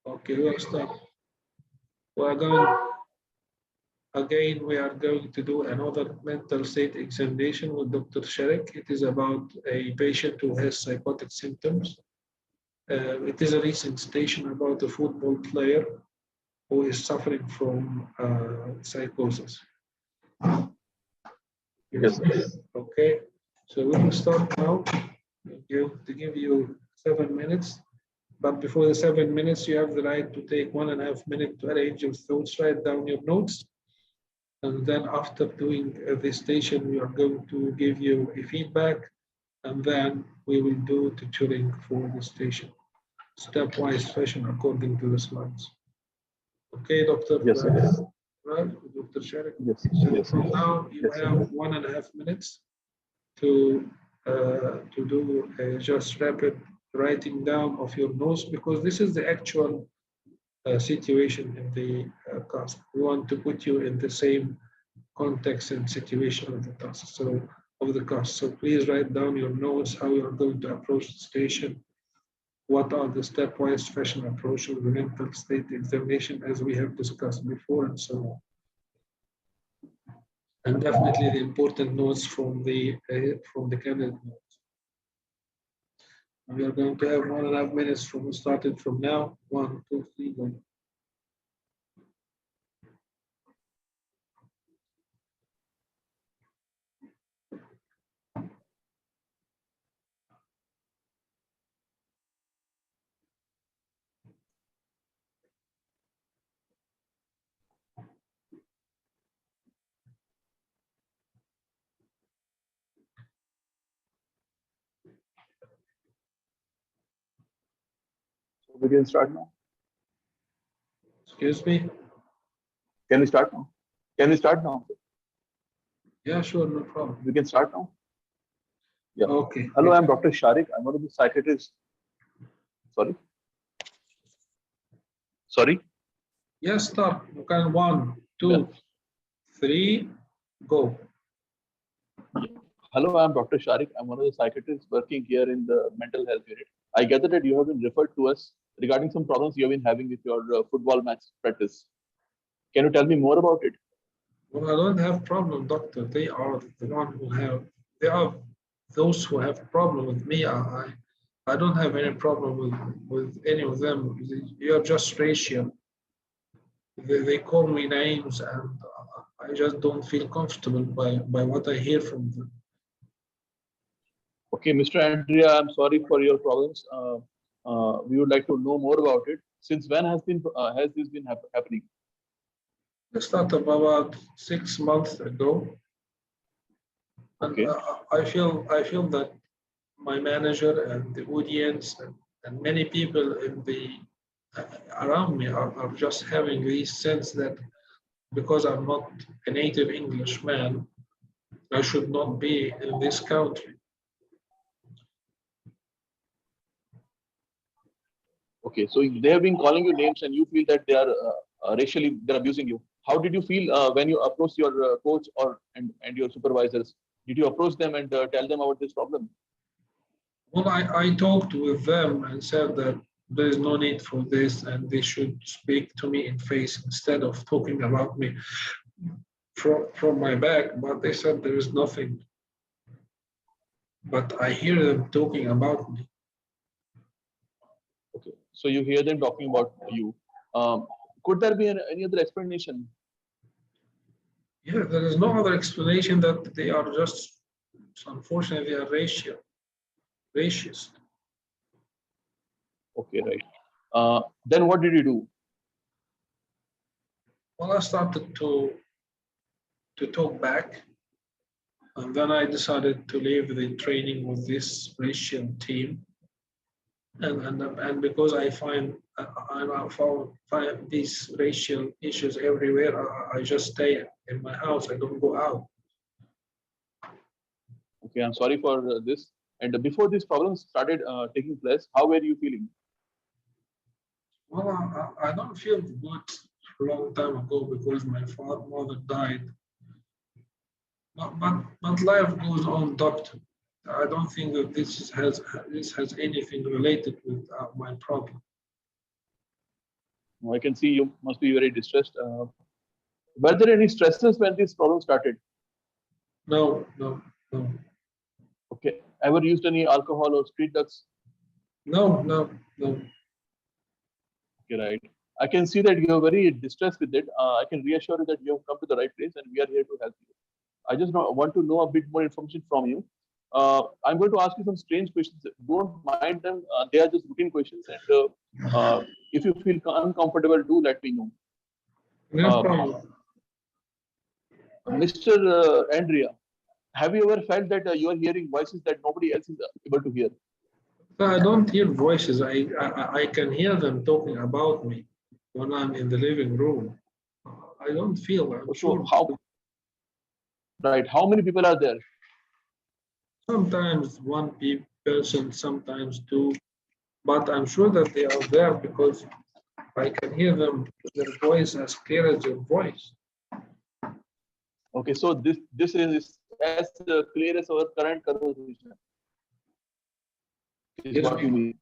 Okay, we'll start. We are going to do another mental state examination with Dr. Sharek. It is about a patient who has psychotic symptoms. It is a recent station about a football player who is suffering from psychosis. Yes. Okay, so we will start now. To give you 7 minutes. But before the 7 minutes, you have the right to take 1.5 minutes to arrange your thoughts, write down your notes. And then after doing this station, we are going to give you a feedback, and then we will do tutoring for the station, stepwise fashion according to the slides. Okay, Dr. Yes. Yes. Right, Dr. Sharif. Yes. So Yes. from now, you have 1.5 minutes to do just rapid writing down of your notes, because this is the actual situation in the CASC. We want to put you in the same context and situation of the task. So of the CASC. So please write down your notes, how you are going to approach the station, what are the stepwise fashion approach of the mental state examination as we have discussed before, and so on. And definitely the important notes from the candidate notes. We are going to have 1.5 minutes from started from now. 1, 2, 3, go. So we can start now. Excuse me? Can we start now? Can we start now? Yeah, sure, no problem. We can start now. Yeah. Okay. Hello, I'm Dr. Sharik. I'm one of the psychiatrists. Sorry. Sorry. Yes, start. You can 1, 2, Yeah. 3, go. Hello, I'm Dr. Sharik. I'm one of the psychiatrists working here in the mental health unit. I gather that you have been referred to us regarding some problems you have been having with your football match practice. Can you tell me more about it? Well, I don't have problem, doctor. They are the one who have. They are those who have problem with me. I don't have any problem with any of them. You're just racial. They call me names, and I just don't feel comfortable by what I hear from them. Okay, Mr. Andrea, I'm sorry for your problems. We would like to know more about it. Since when has this been happening? I started about 6 months ago, and Okay. I feel that my manager and the audience and many people in the around me are just having this sense that because I'm not a native Englishman, I should not be in this country. Okay, so they have been calling you names, and you feel that they are racially they're abusing you. How did you feel when you approached your coach and your supervisors? Did you approach them and tell them about this problem? Well, I talked with them and said that there is no need for this, and they should speak to me in face instead of talking about me from my back. But they said there is nothing. But I hear them talking about me. Okay, so you hear them talking about you. Could there be any other explanation? Yeah, there is no other explanation that they are just, unfortunately, they are racist. Okay, right. Then what did you do? Well, I started to talk back, and then I decided to leave the training with this racial team. And because I find these racial issues everywhere, I just stay in my house. I don't go out. Okay, I'm sorry for this. And before these problems started taking place, how were you feeling? Well, I don't feel good a long time ago because my mother died. But life goes on, doctor. I don't think that this has anything related with my problem. I can see you must be very distressed. Were there any stresses when this problem started? No, no, no, Okay. Ever used any alcohol or street drugs? no, no, no. Okay, right. I can see that you're very distressed with it. I can reassure you that you have come to the right place and we are here to help you. I just want to know a bit more information from you. I'm going to ask you some strange questions. Don't mind them. They are just routine questions. And if you feel uncomfortable, do let me know. No problem. Mr. Andrea, have you ever felt that you are hearing voices that nobody else is able to hear? So I don't hear voices. I can hear them talking about me when I'm in the living room. I don't feel. I'm So sure. how? Right. How many people are there? Sometimes one person, sometimes two, but I'm sure that they are there because I can hear them, their voice as clear as your voice. Okay, so this is as clear as our current conversation. Is Yes, what you mean?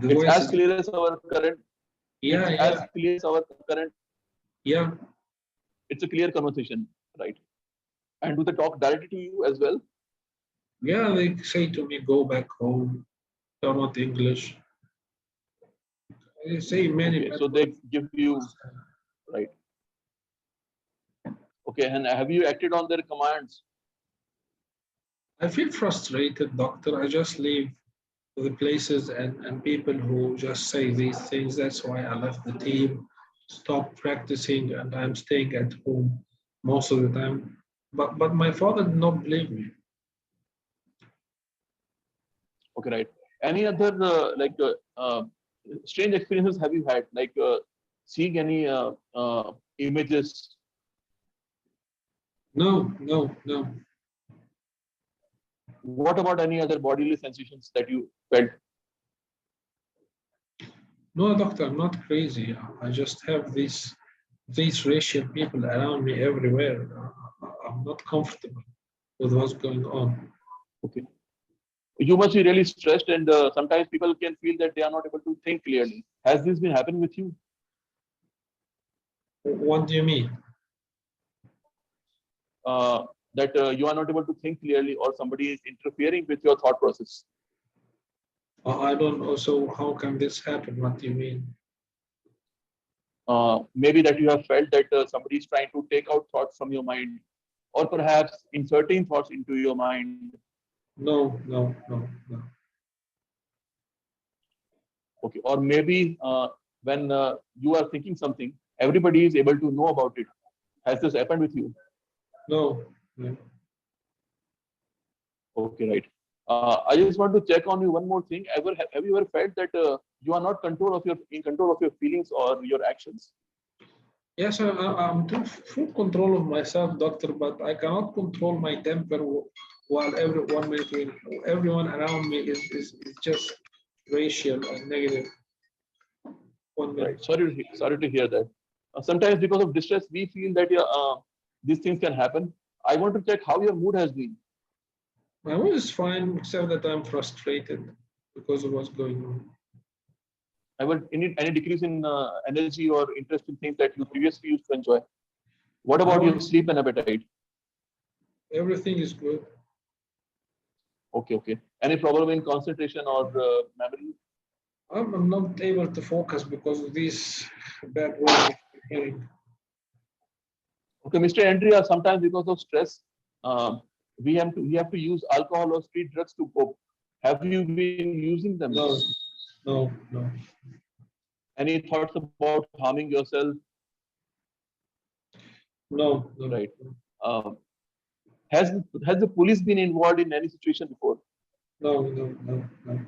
the It's voice as is, clear as our current. yeah, It's as yeah, clear as our current. yeah. It's a clear conversation, right? And do they talk directly to you as well? Yeah, they say to me, go back home. They're not English. They say many Okay, bad so they words. give you right. Okay, and have you acted on their commands? I feel frustrated, doctor. I just leave the places and people who just say these things. That's why I left the team, stopped practicing, and I'm staying at home most of the time. But my father did not believe me. Okay, right. Any other strange experiences have you had? Like seeing any images? No, no, no. What about any other bodily sensations that you felt? No, doctor, I'm not crazy. I just have these racial people around me everywhere. I'm not comfortable with what's going on. Okay. You must be really stressed, and sometimes people can feel that they are not able to think clearly. Has this been happening with you? What do you mean? That you are not able to think clearly, or somebody is interfering with your thought process? I don't know. So how can this happen? What do you mean? Maybe that you have felt that somebody is trying to take out thoughts from your mind, or perhaps inserting thoughts into your mind. No, no, no, no. Okay, or maybe when you are thinking something, everybody is able to know about it. Has this happened with you? No, no. Okay, right. I just want to check on you one more thing. Have you ever felt that you are not in control of your feelings or your actions? Yes, I'm in full control of myself, doctor, but I cannot control my temper while everyone around me is just racial and negative. 1 minute. Right. Sorry to hear that. Sometimes because of distress, we feel that yeah, these things can happen. I want to check how your mood has been. My mood is fine, except that I'm frustrated because of what's going on. Ever any decrease in energy or interest in things that you previously used to enjoy? What about your No, sleep and appetite? everything is good. Okay, okay. Any problem in concentration or memory? I'm not able to focus because of these bad words that I'm hearing. Okay, Mr. Andrea, sometimes because of stress, we have to use alcohol or street drugs to cope. Have you been using them? No, no, no, Any thoughts about harming yourself? no, no, Right. Um, has the police been involved in any situation before? no, no, no, no.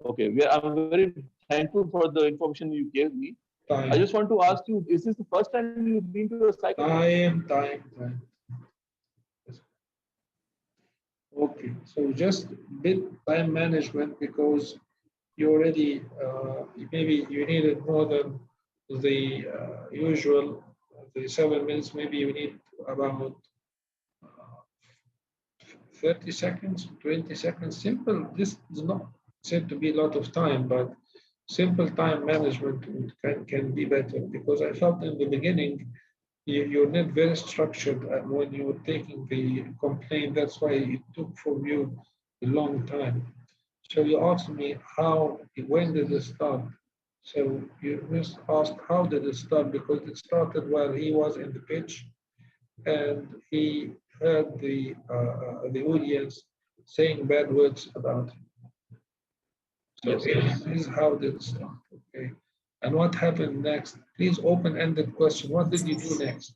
Okay, I'm very thankful for the information you gave me. I just Time, want to ask you: is this the first time you've been to a psychologist? time. Okay, so just bit time management because you already maybe you needed more than the usual the 7 minutes. Maybe you need about 30 seconds, 20 seconds. Simple. This is not said to be a lot of time, but simple time management can be better, because I felt in the beginning you're not very structured when you were taking the complaint. That's why it took from you a long time. So you asked me when did it start? So you just asked how did it start, because it started while he was in the pitch and he heard the audience saying bad words about him. So Yes. this is how did it start, okay? And what happened next? Please open-ended question. What did you do next?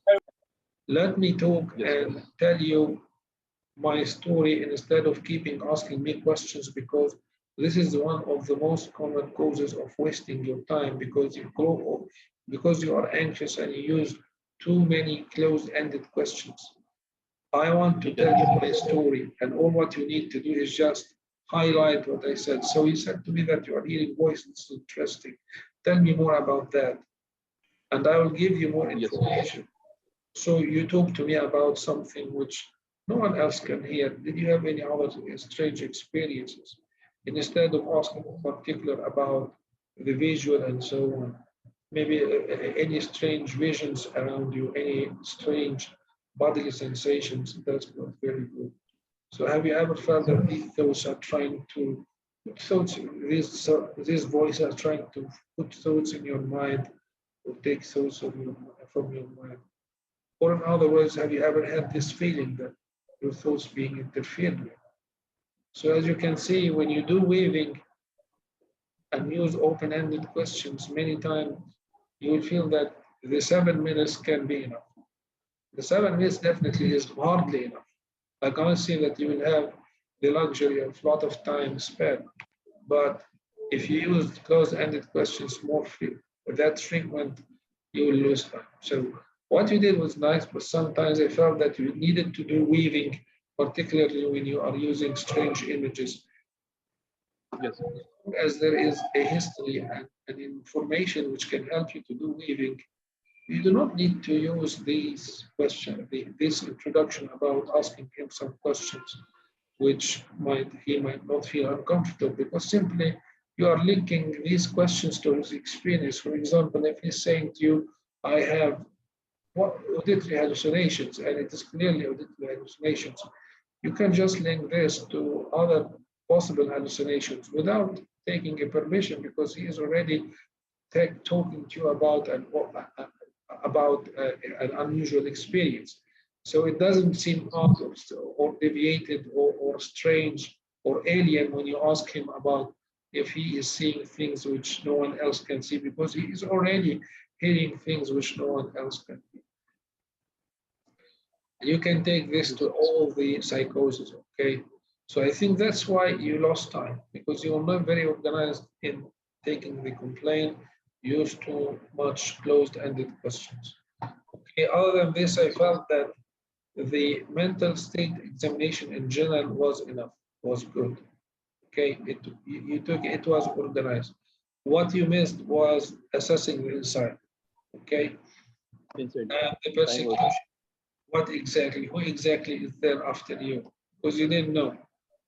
Let me talk Yes. and tell you my story instead of keeping asking me questions, because this is one of the most common causes of wasting your time, because because you are anxious and you use too many closed-ended questions. I want to tell you my story, and all what you need to do is just highlight what I said. So you said to me that you are hearing voices. Interesting. Tell me more about that, and I will give you more Yes. information. So you talk to me about something which no one else can hear. Did you have any other strange experiences? And instead of asking in particular about the visual and so on, maybe any strange visions around you, any strange bodily sensations, that's not very good. So have you ever felt that these thoughts are trying to put thoughts, these voices are trying to put thoughts in your mind or take thoughts from your mind? Or in other words, have you ever had this feeling that your thoughts being interfered with? So as you can see, when you do weaving and use open-ended questions, many times you will feel that the 7 minutes can be enough. The 7 minutes definitely is hardly enough. I can't say that you will have the luxury of a lot of time spent, but if you use closed-ended questions more that frequent, you will lose time. So what you did was nice, but sometimes I felt that you needed to do weaving, particularly when you are using strange images. Yes. As there is a history and information which can help you to do weaving, you do not need to use these questions, this introduction about asking him some questions, which he might not feel uncomfortable, because simply you are linking these questions to his experience. For example, if he's saying to you, I have auditory hallucinations, and it is clearly auditory hallucinations, you can just link this to other possible hallucinations without taking a permission, because he is already talking to you about an unusual experience. So it doesn't seem odd or deviated or strange or alien when you ask him about if he is seeing things which no one else can see, because he is already hearing things which no one else can hear. You can take this to all the psychosis, okay? So I think that's why you lost time, because you were not very organized in taking the complaint, used too much closed-ended questions. Okay, other than this, I felt that the mental state examination in general was enough, was good. Okay, you took it was organized. What you missed was assessing the inside. Okay, Inside. and the Time was. persecution. Who exactly is there after you? Because you didn't know.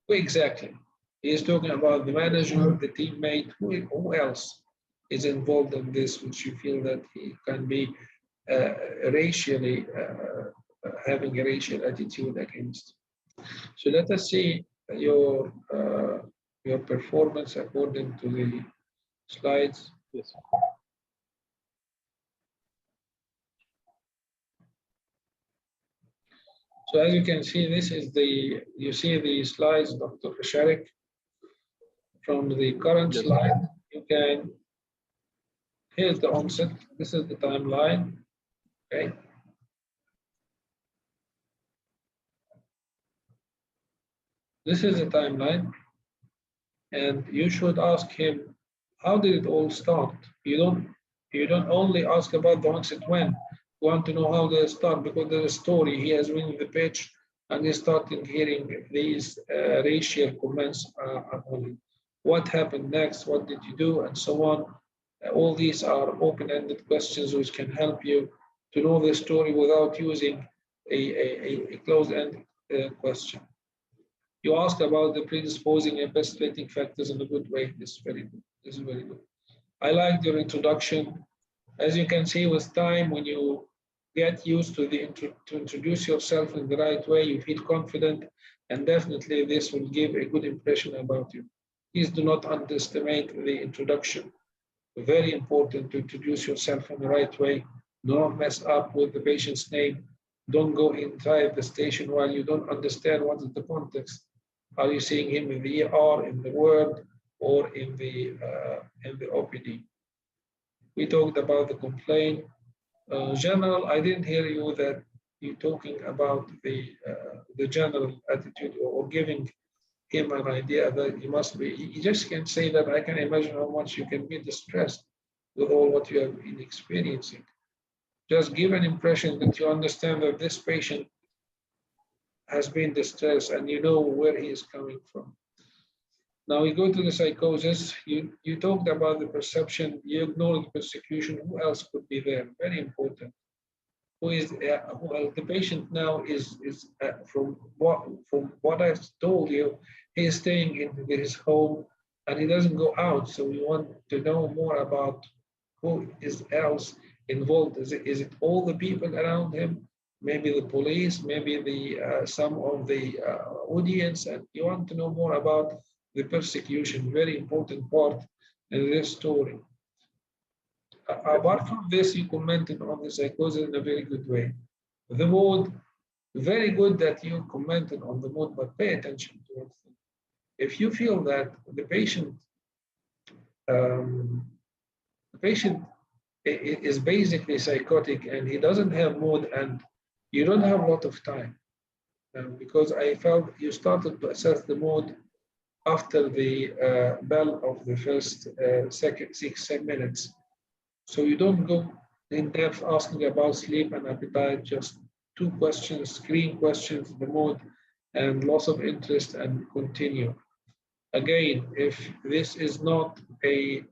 Who exactly? He is talking about the manager, the teammate, who else is involved in this, which you feel that he can be racially having a racial attitude against. So let us see your performance according to the slides. Yes. So as you can see, you see the slides, Dr. Sharik. From the current Yes. slide, you can, here's the onset. This is the timeline, okay? This is the timeline, and you should ask him, how did it all start? You don't only ask about the onset when. You want to know how they start, because there's a story. He has been in the pitch and he started hearing these racial comments on him. What happened next? What did you do? And so on. All these are open-ended questions which can help you to know the story without using a closed-ended question. You asked about the predisposing and precipitating factors in a good way. This is very good. This is very good. I liked your introduction. As you can see, with time, when you get used to to introduce yourself in the right way, you feel confident, and definitely this will give a good impression about you. Please do not underestimate the introduction. Very important to introduce yourself in the right way. Do not mess up with the patient's name. Don't go inside the station while you don't understand what is the context. Are you seeing him in the ER, in the ward, or in the OPD? We talked about the complaint. General, I didn't hear you that you talking about the general attitude or giving him an idea that he must be. You just can say that I can imagine how much you can be distressed with all what you have been experiencing. Just give an impression that you understand that this patient has been distressed and you know where he is coming from. Now we go to the psychosis. You talked about the perception, you ignore the persecution. Who else could be there? Very important. Who is the patient now is from what I've told you, he is staying in his home and he doesn't go out. So we want to know more about who is else involved. Is it all the people around him? Maybe the police, maybe the some of the audience, and you want to know more about the persecution. Very important part in this story. Apart from this, you commented on the psychosis in a very good way. The mood, very good that you commented on the mood, but pay attention to it. If you feel that um, the patient is basically psychotic and he doesn't have mood and you don't have a lot of time, because I felt you started to assess the mood after the bell of the first second 6 minutes. So you don't go in depth asking about sleep and appetite, just 2 questions, screen questions, the mood, and loss of interest, and continue. Again, if this is not a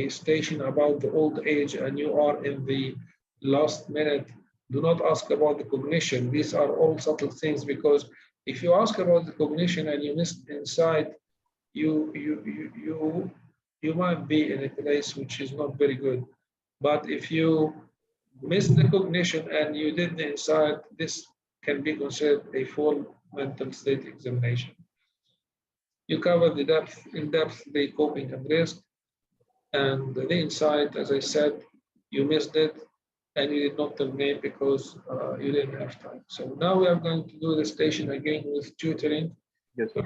station about the old age and you are in the last minute, do not ask about the cognition. These are all subtle things, because if you ask about the cognition and you miss inside, you might be in a place which is not very good. But if you miss the cognition and you did the inside, this can be considered a full mental state examination. You cover the depth, in depth, the coping and risk, and the inside, as I said, you missed it and you did not terminate because you didn't have time. So now we are going to do the station again with tutoring. Yes, sir.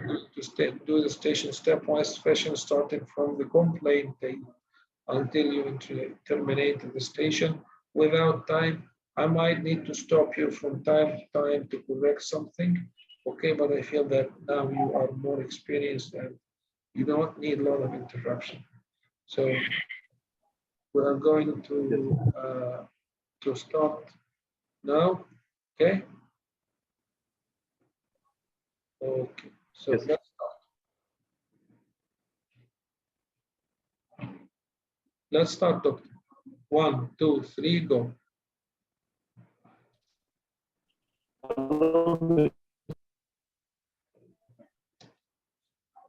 To do the station stepwise fashion, starting from the complaint date until you terminate the station. Without time, I might need to stop you from time to time to correct something. Okay, but I feel that now you are more experienced and you don't need a lot of interruption. So we are going to start now. Okay. Okay. So yes. let's start. Let's start, doctor. 1, 2, 3, go.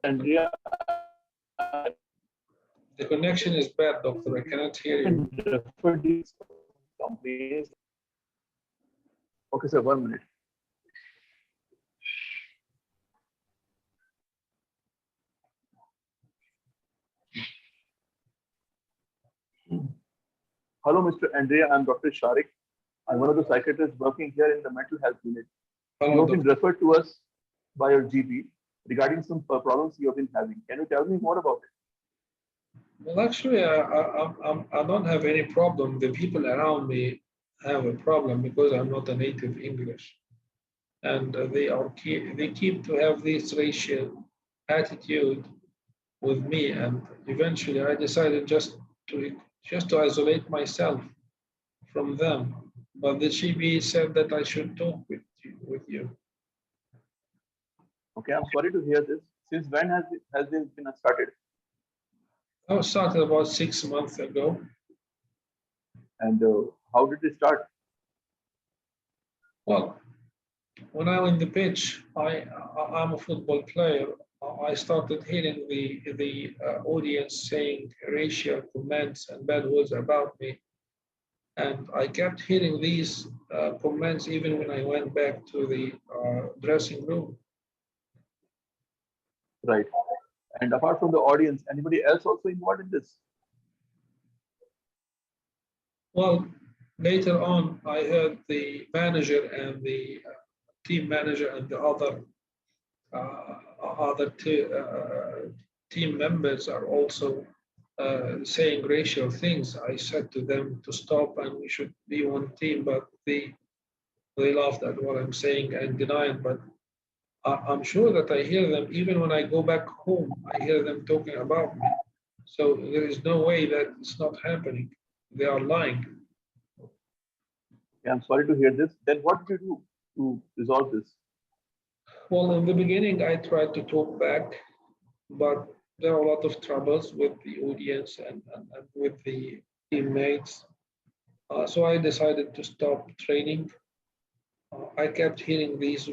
Andrea, the connection is bad, doctor. I cannot hear you. Okay, sir, 1 minute. Hello, Mr. Andrea. I'm Dr. Sharik. I'm one of the psychiatrists working here in the mental health unit. You have been referred to us by your GP regarding some problems you have been having. Can you tell me more about it? Well, actually, I don't have any problem. The people around me have a problem because I'm not a native English, and they keep to have this racial attitude with me, and eventually I decided to isolate myself from them. But the GP said that I should talk with you. Okay, I'm sorry to hear this. Since when has this been started? I started about 6 months ago. And how did it start? Well, when I'm in the pitch, I'm a football player. I started hearing the audience saying racial comments and bad words about me, and I kept hearing these comments even when I went back to the dressing room. Right. And apart from the audience, anybody else also involved in this? Well, later on, I heard the manager and the team manager and the other team members are also saying racial things. I said to them to stop and we should be one team, but they laughed at what I'm saying and denied. But I'm sure that I hear them even when I go back home. I hear them talking about me. So there is no way that it's not happening. They are lying. Yeah, I'm sorry to hear this. Then what did you do to resolve this? Well, in the beginning, I tried to talk back, but there are a lot of troubles with the audience and with the teammates. So I decided to stop training. I kept hearing these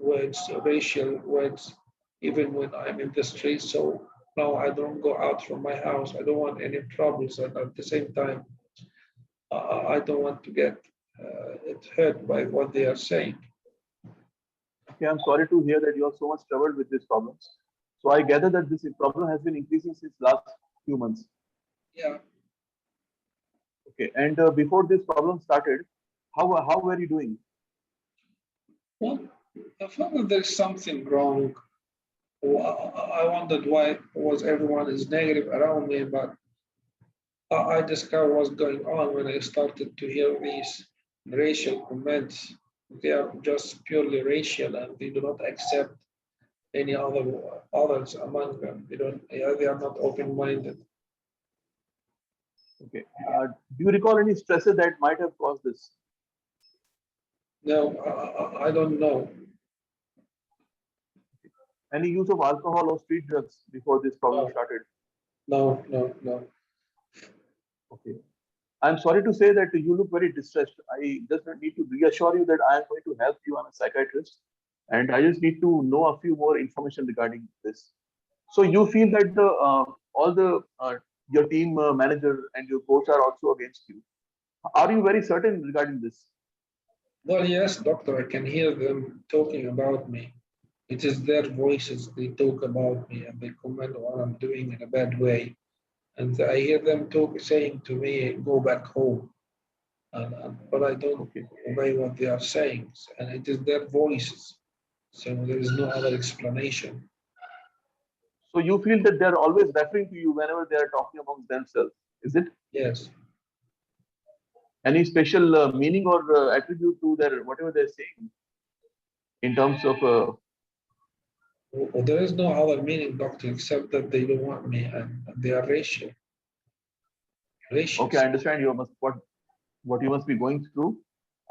words, racial words, even when I'm in the street. So now I don't go out from my house. I don't want any troubles, and at the same time, I don't want to get it hurt by what they are saying. Okay, I'm sorry to hear that you are so much troubled with these problems. So I gather that this problem has been increasing since last few months. Yeah. Okay, and before this problem started, how were you doing? Well, I felt that there's something wrong. I wondered why was everyone is negative around me, but I discovered what's going on when I started to hear these racial comments. They are just purely racial, and they do not accept any others among them. They don't. They are not open-minded. Okay, do you recall any stresses that might have caused this? No, I don't know. Any use of alcohol or street drugs before this problem No, started? no. Okay. I'm sorry to say that you look very distressed. I just need to reassure you that I am going to help you. I'm a psychiatrist, and I just need to know a few more information regarding this. So you feel that the all the your team manager and your coach are also against you. Are you very certain regarding this? Well, yes, doctor, I can hear them talking about me. It is their voices. They talk about me and they comment what I'm doing in a bad way. And I hear them saying to me, "Go back home." But I don't Okay. obey what they are saying, and it is their voices. So there is no other explanation. So you feel that they're always referring to you whenever they are talking amongst themselves. Is it Yes. any special meaning or attribute to their whatever they're saying in terms of? Well, there is no other meaning, doctor, except that they don't want me and they are racial. Okay, I Racist. understand you must what you must be going through.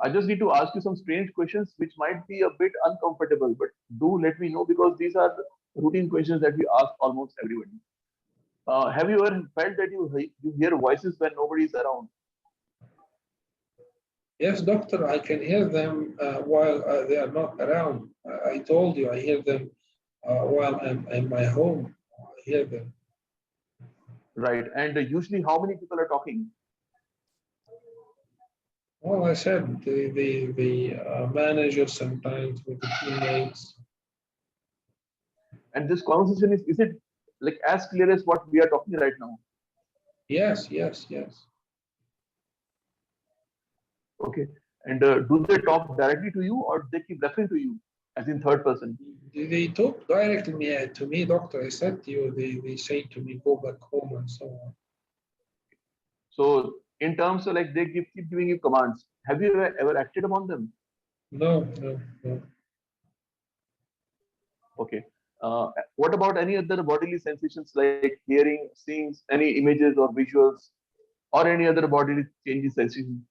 I just need to ask you some strange questions which might be a bit uncomfortable, but do let me know because these are routine questions that we ask almost everybody. Have you ever felt that you hear voices when nobody is around? Yes, doctor, I can hear them while they are not around. I told you I hear them while I'm in my home. I hear them. Right. And usually, how many people are talking? Well, I said the manager sometimes with the teammates. And this conversation is it like as clear as what we are talking right now? Yes. Okay. And do they talk directly to you or they keep referring to you as in third person? They talk directly to me, doctor. I said to you, they say to me, go back home and so on. So in terms of like they keep giving you commands, have you ever acted upon them? No. Okay. What about any other bodily sensations like hearing, seeing any images or visuals or any other bodily changes sensation?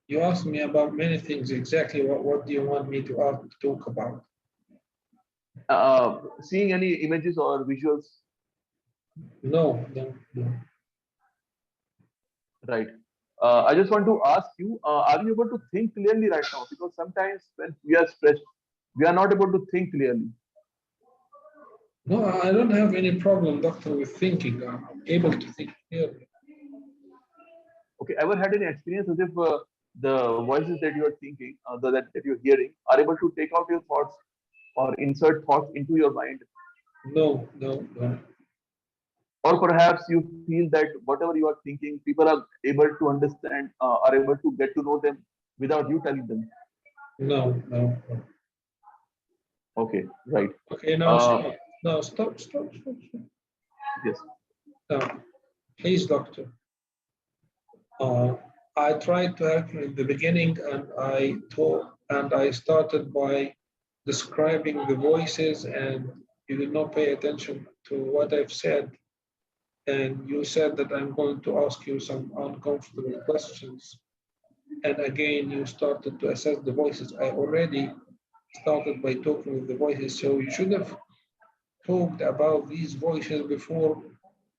You asked me about many things. Exactly what do you want me to talk about? Seeing any images or visuals? No. Right. I just want to ask you, are you able to think clearly right now? Because sometimes when we are stressed, we are not able to think clearly. No, I don't have any problem, doctor, with thinking. I'm able to think clearly. Okay, ever had any experience as if the voices that you are thinking, that you're hearing, are able to take out your thoughts or insert thoughts into your mind? No, no, no, Or perhaps you feel that whatever you are thinking, people are able to understand, are able to get to know them without you telling them. no, no, no. Okay, right. Okay, now Uh, stop. Now stop, stop, stop, stop. yes. Now, please, doctor. Uh, I tried to help you in the beginning, and I started by describing the voices, and you did not pay attention to what I've said. And you said that I'm going to ask you some uncomfortable questions. And again, you started to assess the voices. I already started by talking with the voices, so you should have talked about these voices before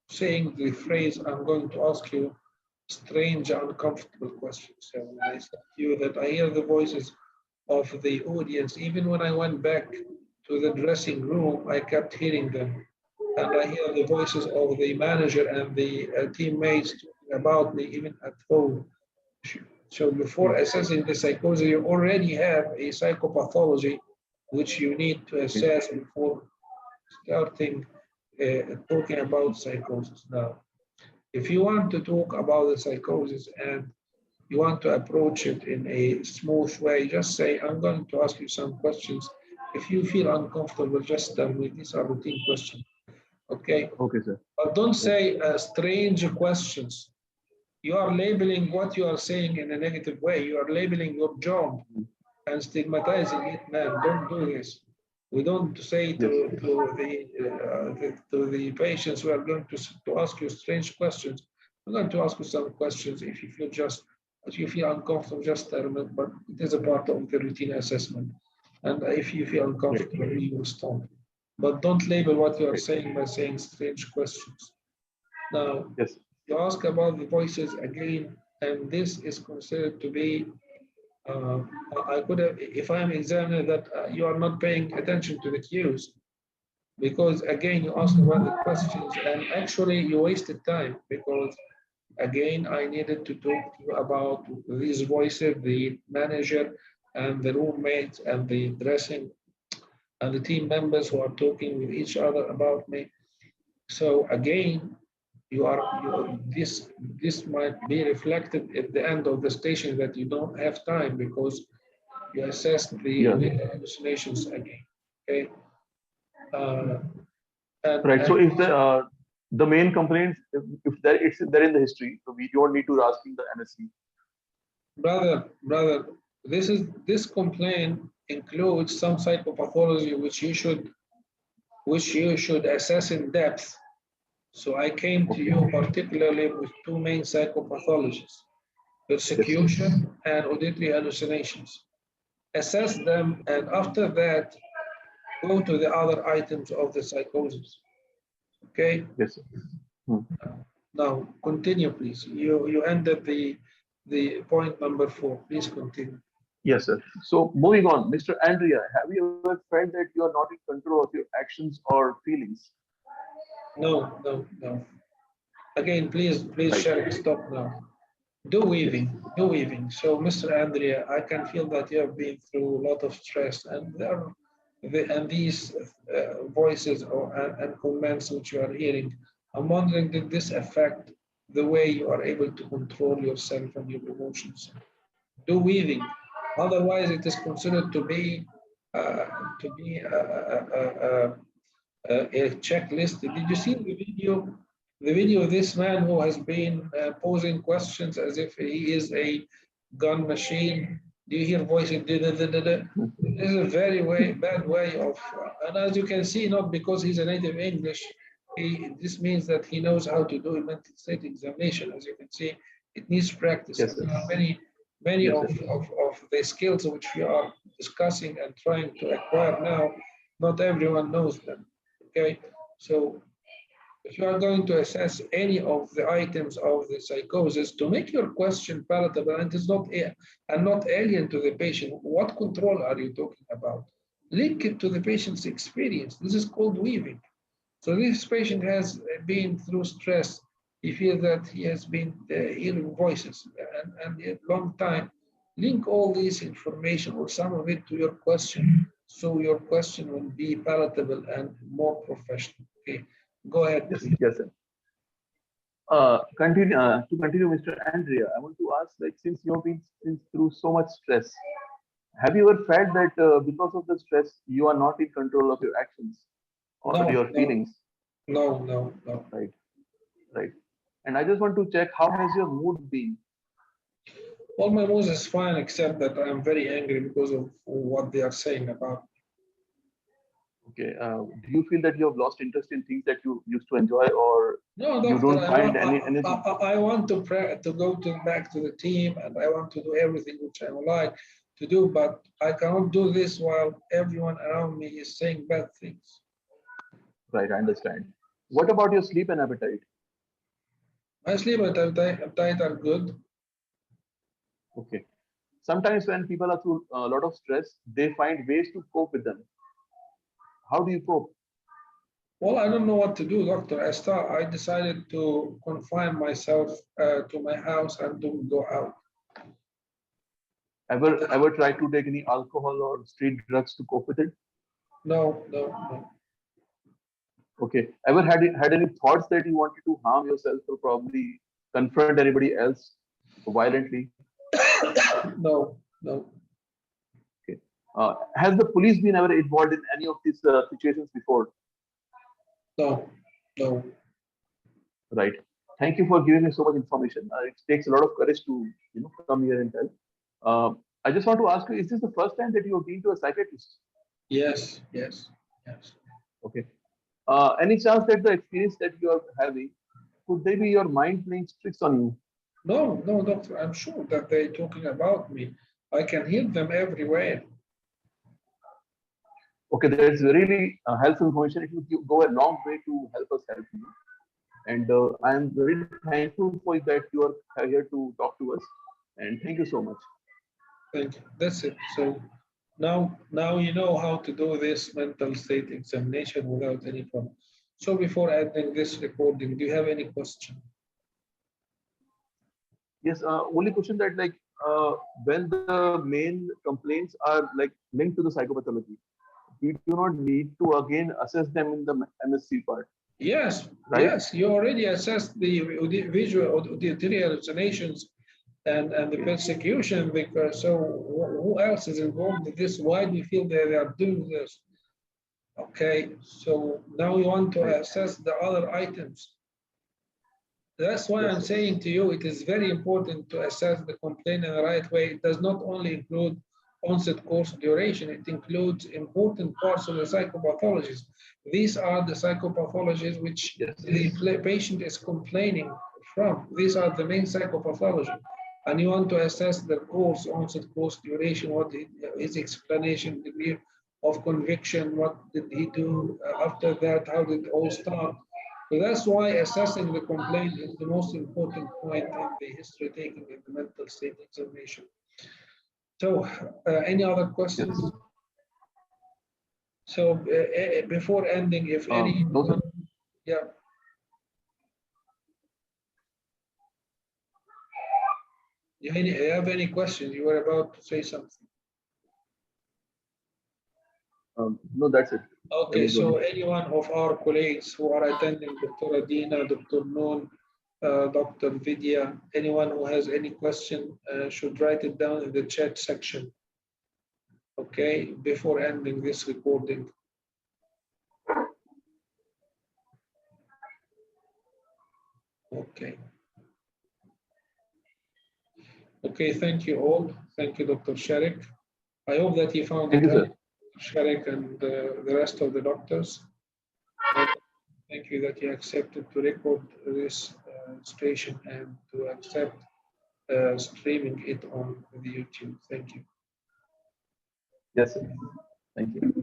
saying the phrase, I'm going to ask you strange, uncomfortable questions. So when I said to you that I hear the voices of the audience, even when I went back to the dressing room, I kept hearing them. And I hear the voices of the manager and the teammates talking about me, even at home. So before assessing the psychosis, you already have a psychopathology which you need to assess before starting talking about psychosis. Now, if you want to talk about the psychosis and you want to approach it in a smooth way, just say, I'm going to ask you some questions. If you feel uncomfortable, just tell me these are routine questions. Okay? Okay, sir. But don't Yes. say strange questions. You are labeling what you are saying in a negative way. You are labeling your job and stigmatizing it, man. Don't do this. We don't say Yes. to the patients we are going to ask you strange questions. We're going to ask you some questions. If you feel uncomfortable, just tell me. But it is a part of the routine assessment. And if you feel Great. uncomfortable, we will stop. But don't label what you are Great. saying by saying strange questions. Now, Yes. you ask about the voices again, and this is considered to be uh, I could have, if I am examiner, that you are not paying attention to the cues, because again, you asked about the questions and actually you wasted time because again, I needed to talk to you about these voices, the manager and the roommates and the dressing and the team members who are talking with each other about me. So again, this might be reflected at the end of the station that you don't have time because you assess Yeah. the hallucinations again. Okay. Uh, Right. So and if the main complaints, if there it's there in the history, so we don't need to asking the MSc. brother, this complaint includes some psychopathology which you should assess in depth. So I came to Okay. you particularly with two main psychopathologies, Yes. persecution and auditory hallucinations. Assess them, and after that, go to the other items of the psychosis. Okay. Yes. Hmm. Now, continue, please. You ended the point number 4. Please continue. Yes, sir. So moving on, Mr. Andrea, have you ever felt that you are not in control of your actions or feelings? No, no, no. Again, please, Right. Sharik, stop now. Yes. Do weaving. So, Mr. Andrea, I can feel that you have been through a lot of stress, and these voices and comments which you are hearing. I'm wondering, did this affect the way you are able to control yourself and your emotions? Do weaving. Otherwise, it is considered uh, to be a checklist. Did you see the video? The video of this man who has been posing questions as if he is a gun machine. Do you hear voices? This is a bad way of, and as you can see, not because he's a native English, this means that he knows how to do a mental state examination. As you can see, it needs practice. Yes, And sir. there are many Yes, sir. of the skills which we are discussing and trying to acquire now. Not everyone knows them. Okay, so if you are going to assess any of the items of the psychosis to make your question palatable and it's not and not alien to the patient, what control are you talking about? Link it to the patient's experience. This is called weaving. So this patient has been through stress. He feels that he has been hearing voices and a long time. Link all this information or some of it to your question, so your question will be palatable and more professional. Okay, go ahead, Yes, please. yes, sir. To continue, Mr. Andrea, I want to ask, like, since you've been through so much stress, have you ever felt that because of the stress, you are not in control of your actions or No, your no, feelings? no. Right, right. And I just want to check, how has your mood been? All my mood is fine, except that I'm very angry because of what they are saying about. Okay. Do you feel that you have lost interest in things that you used to enjoy, or No, you doctor, don't find any energy? I want to go back to the team, and I want to do everything which I would like to do, but I cannot do this while everyone around me is saying bad things. Right, I understand. What about your sleep and appetite? My sleep and appetite are good. Okay. Sometimes when people are through a lot of stress, they find ways to cope with them. How do you cope? Well, I don't know what to do, doctor. I decided to confine myself to my house and don't go out. Ever try to take any alcohol or street drugs to cope with it? No. Okay. Ever had any thoughts that you wanted to harm yourself or probably confront anybody else violently? No. Okay. Has the police been ever involved in any of these situations before? No. Right. Thank you for giving me so much information. It takes a lot of courage to come here and tell. I just want to ask you: is this the first time that you have been to a psychiatrist? Yes. Okay. Any chance that the experience that you are having, could they be your mind playing tricks on you? No, doctor. I'm sure that they're talking about me. I can hear them everywhere. Okay, that's really helpful information. It will go a long way to help us help you. And I am very thankful for that you are here to talk to us. And thank you so much. Thank you. That's it. So now you know how to do this mental state examination without any problem. So before ending this recording, do you have any question? Yes, only question that, like, when the main complaints are like linked to the psychopathology, we do not need to again assess them in the MSc part, right? Yes. You already assessed the visual auditory hallucinations and the Okay. persecution. Because so who else is involved in this? Why do you feel that they are doing this? Okay, so now you want to Right. assess the other items. That's why I'm Yes. saying to you, it is very important to assess the complaint in the right way. It does not only include onset, course, duration, it includes important parts of the psychopathologies. These are the psychopathologies which Yes. the patient is complaining from. These are the main psychopathology. And you want to assess the course, onset, course, duration, what is explanation, degree of conviction, what did he do after that, how did it all start. So that's why assessing the complaint is the most important point in the history taking in the mental state examination. So, any other Yes. questions? So, before ending, if any, No, sir. yeah, you have any questions? You were about to say something. No, that's it. That Okay, was the so only. anyone of our colleagues who are attending, Dr. Adina, Dr. Noon, Dr. Vidya, anyone who has any question should write it down in the chat section. Okay, before ending this recording. Okay. Okay, thank you all. Thank you, Dr. Sharik. I hope that you found Thank it you, sir. helpful, Sharik, and the rest of the doctors. And thank you that you accepted to record this station and to accept streaming it on the YouTube. Thank you. Yes, sir. Thank you.